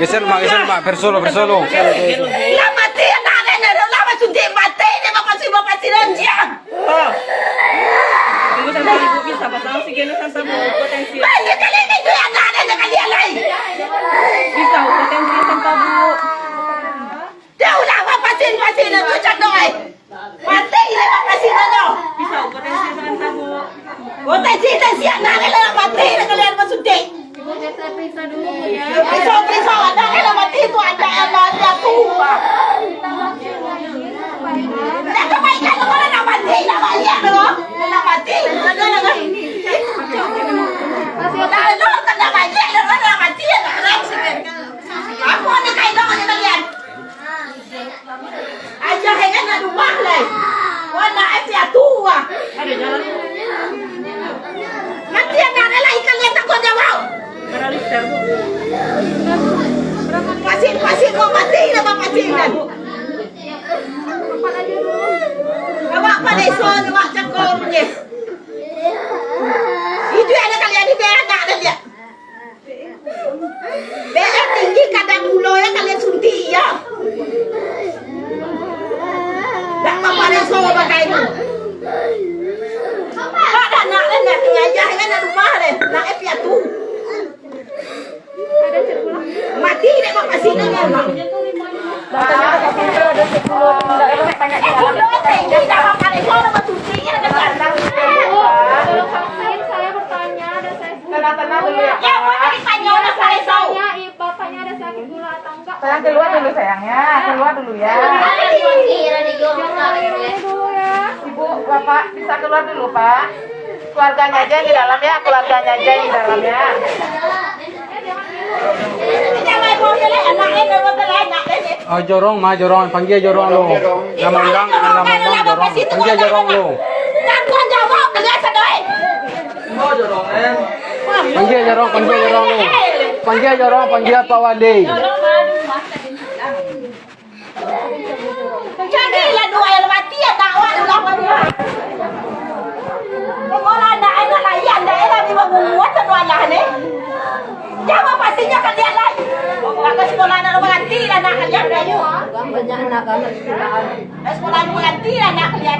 geser mak, bersolo. Lah mati anak na lama suntik mati ni bapak siranjang. Ibu sama ibu bisa pasang oksigen sama potensi. Banyak kali ni tu anak na kali lain. Bisa potensi tanpa bu. Dah ulah bapak pasin na tu cakdoi. Mati ni bapak sinan tu. Bisa potensi tanpa bu. Potensi siap nak lah mati na kalian masuntik. Ibu kita periksa dulu ya. Periksa anak na mati tu ada anak yang tua. Nak kebaikan lu mana nak mati nak bayar tu. Nak mati. Nak lu kan nak bayar lu nak mati nak rem. Apa ni kaitan dengan kalian? Aja hengan nak rumah leh. Wana afya tua. Ada jalan. Mati anak lelaki kalian takut jawab. Paralister bu. Pasien mau mati na bapak sinan. Awak pada son awak cakap punya. Itu ada kalian di daerah nak ada dia. Daerah tinggi kadang mulo ya kalian suntik ya. Tak apa ada so pakai itu. Ada nak ngajak dengan rumah deh. Nak epiat tu. Mati deh bapak sinan ya. Sayang keluar dulu sayangnya, keluar dulu ya. Ibu, bapak bisa keluar dulu pak. Keluarganya aja di dalam ya, keluarganya aja di dalam ya. Oh jorong, panggil jorong lo. Nama undang jorong. Panggil jorong lo. Panggil jorong, panggil Pak Wali. Jadilah dua yang mati ya dakwah dia. Sekolah nak anak layan daerah di membuat sekolah ni. Jawab pastinya kalian lah. Maka sekolah nak mengganti lah nak kalian ayo. Banyak anak sekolah. Sekolah mengganti lah nak kalian.